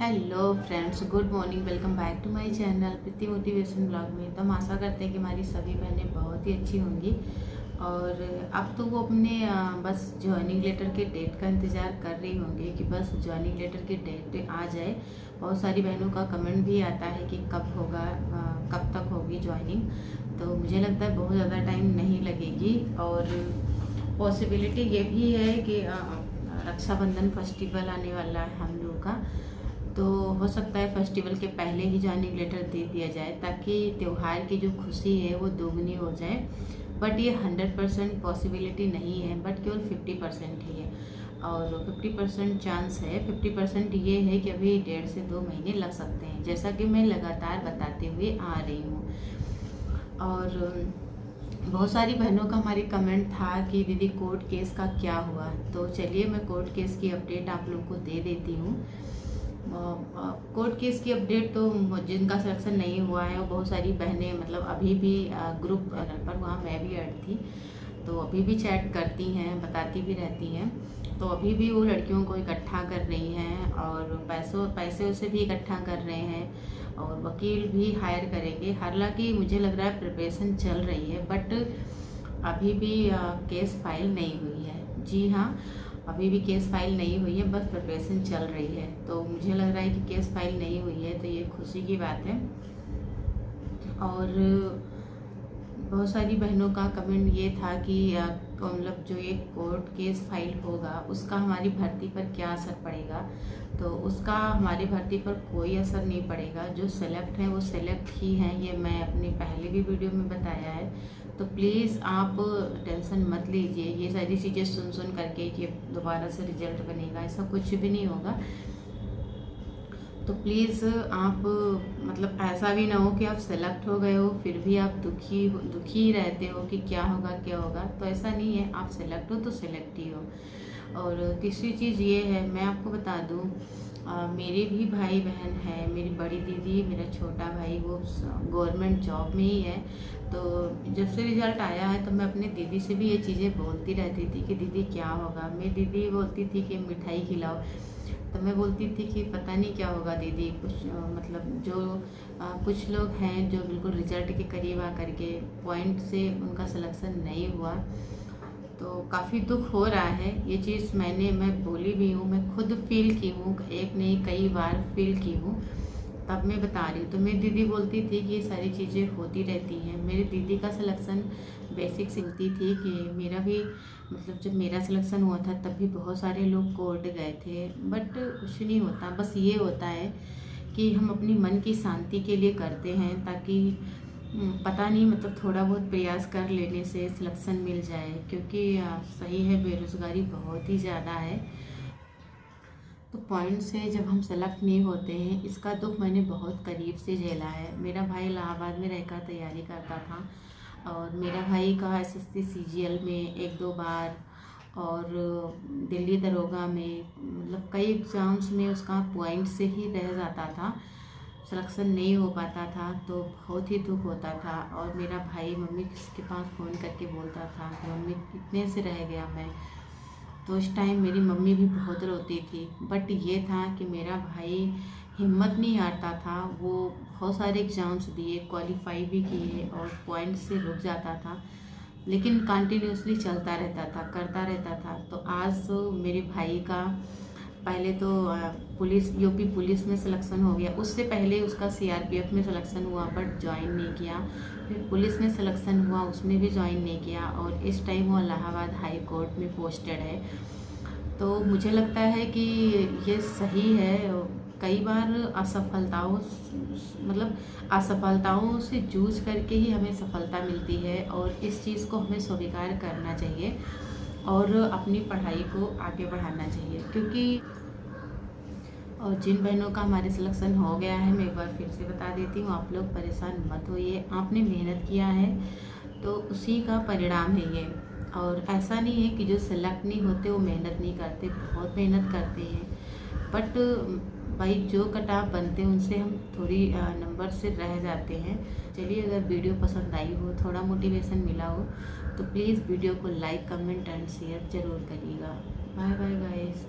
Hello friends, good morning. Welcome back to my channel Preeti motivation blog में। तो हम आशा करते हैं कि हमारी सभी बहनें बहुत ही अच्छी होंगी। और अब तो वो अपने बस ज्वाइनिंग लेटर के डेट का इंतज़ार कर रही होंगी कि बस ज्वाइनिंग लेटर की डेट आ जाए। बहुत सारी बहनों का कमेंट भी आता है कि कब होगा, कब तक होगी ज्वाइनिंग। तो मुझे लगता है बहुत ज़्यादा टाइम नहीं लगेगी। और पॉसिबिलिटी ये भी है कि रक्षाबंधन फेस्टिवल आने वाला है हम लोगों का। तो हो सकता है फेस्टिवल के पहले ही ज्वाइनिंग लेटर दे दिया जाए ताकि त्यौहार की जो खुशी है वो दोगुनी हो जाए। बट ये 100% पॉसिबिलिटी नहीं है, बट केवल 50% ही है। और 50% चांस है। 50% ये है कि अभी 1.5 से 2 महीने लग सकते हैं, जैसा कि मैं लगातार बताते हुए आ रही हूँ। और बहुत सारी बहनों का हमारी कमेंट था कि दीदी कोर्ट केस का क्या हुआ। तो चलिए मैं कोर्ट केस की अपडेट आप लोगों को दे देती हूँ। कोर्ट केस की अपडेट तो जिनका सिलेक्शन नहीं हुआ है वो बहुत सारी बहनें मतलब अभी भी ग्रुप पर वहाँ मैं भी ऐड थी, तो अभी भी चैट करती हैं, बताती भी रहती हैं। तो अभी भी वो लड़कियों को इकट्ठा कर रही हैं और पैसे उसे भी इकट्ठा कर रहे हैं और वकील भी हायर करेंगे। हालांकि मुझे लग रहा है प्रिपरेशन चल रही है, बट अभी भी केस फाइल नहीं हुई है। जी हाँ, अभी भी केस फाइल नहीं हुई है, बस प्रिपरेशन चल रही है। तो मुझे लग रहा है कि केस फाइल नहीं हुई है, तो ये खुशी की बात है। और बहुत सारी बहनों का कमेंट ये था कि मतलब जो ये कोर्ट केस फाइल होगा उसका हमारी भर्ती पर क्या असर पड़ेगा। तो उसका हमारी भर्ती पर कोई असर नहीं पड़ेगा। जो सेलेक्ट हैं वो सेलेक्ट ही हैं, ये मैं अपने पहले भी वीडियो में बताया है। तो प्लीज़ आप टेंशन मत लीजिए। ये सारी चीज़ें सुन करके कि दोबारा से रिजल्ट बनेगा, ऐसा कुछ भी नहीं होगा। तो प्लीज़ आप मतलब ऐसा भी ना हो कि आप सेलेक्ट हो गए हो फिर भी आप दुखी रहते हो कि क्या होगा। तो ऐसा नहीं है, आप सेलेक्ट हो तो सेलेक्ट ही हो। और तीसरी चीज़ ये है, मैं आपको बता दूं, मेरे भी भाई बहन है। मेरी बड़ी दीदी, मेरा छोटा भाई वो गवर्नमेंट जॉब में ही है। तो जब से रिजल्ट आया है तो मैं अपने दीदी से भी ये चीज़ें बोलती रहती थी कि दीदी क्या होगा। मेरी दीदी बोलती थी कि मिठाई खिलाओ, तो मैं बोलती थी कि पता नहीं क्या होगा दीदी। कुछ मतलब जो कुछ लोग हैं जो बिल्कुल रिजल्ट के करीब आकर के पॉइंट से उनका सिलेक्शन नहीं हुआ, तो काफ़ी दुख हो रहा है। ये चीज़ मैं बोली भी हूँ, मैं खुद फील की हूँ, एक नहीं कई बार फील की हूँ, तब मैं बता रही हूँ। तो मेरी दीदी बोलती थी कि ये सारी चीज़ें होती रहती हैं। मेरी दीदी का सिलेक्शन बेसिक सिलती थी कि मेरा भी मतलब जब मेरा सिलेक्शन हुआ था तब भी बहुत सारे लोग कोर्ट गए थे, बट कुछ नहीं होता। बस ये होता है कि हम अपनी मन की शांति के लिए करते हैं ताकि पता नहीं मतलब थोड़ा बहुत प्रयास कर लेने से सिलेक्शन मिल जाए। क्योंकि सही है, बेरोज़गारी बहुत ही ज़्यादा है। तो पॉइंट से जब हम सेलेक्ट नहीं होते हैं, इसका दुख मैंने बहुत करीब से झेला है। मेरा भाई इलाहाबाद में रहकर तैयारी करता था और मेरा भाई का एसएससी सीजीएल में 1-2 बार और दिल्ली दरोगा में मतलब कई एग्ज़ाम्स में उसका पॉइंट से ही रह जाता था, सिलेक्शन नहीं हो पाता था। तो बहुत ही दुख होता था। और मेरा भाई मम्मी के पास फ़ोन करके बोलता था कि मम्मी कितने से रह गया मैं। तो उस टाइम मेरी मम्मी भी बहुत रोती थी। बट ये था कि मेरा भाई हिम्मत नहीं हारता था। वो बहुत सारे एग्ज़ाम्स दिए, क्वालिफाई भी किए और पॉइंट से रुक जाता था, लेकिन कंटिन्यूसली चलता रहता था, करता रहता था। तो आज तो मेरे भाई का पहले तो पुलिस यूपी पुलिस में सिलेक्शन हो गया। उससे पहले उसका सीआरपीएफ में सिलेक्शन हुआ बट ज्वाइन नहीं किया। फिर पुलिस में सिलेक्शन हुआ, उसमें भी ज्वाइन नहीं किया। और इस टाइम वो इलाहाबाद हाई कोर्ट में पोस्टेड है। तो मुझे लगता है कि ये सही है। कई बार असफलताओं से जूझ करके ही हमें सफलता मिलती है और इस चीज़ को हमें स्वीकार करना चाहिए और अपनी पढ़ाई को आगे बढ़ाना चाहिए। क्योंकि और जिन बहनों का हमारे सिलेक्शन हो गया है, मैं एक बार फिर से बता देती हूँ, आप लोग परेशान मत होइए। आपने मेहनत किया है तो उसी का परिणाम है ये। और ऐसा नहीं है कि जो सेलेक्ट नहीं होते वो मेहनत नहीं करते, बहुत मेहनत करते हैं। बट भाई जो कटाव बनते हैं उनसे हम थोड़ी नंबर से रह जाते हैं। चलिए, अगर वीडियो पसंद आई हो, थोड़ा मोटिवेशन मिला हो, तो प्लीज़ वीडियो को लाइक, कमेंट एंड शेयर ज़रूर करिएगा। Bye bye guys.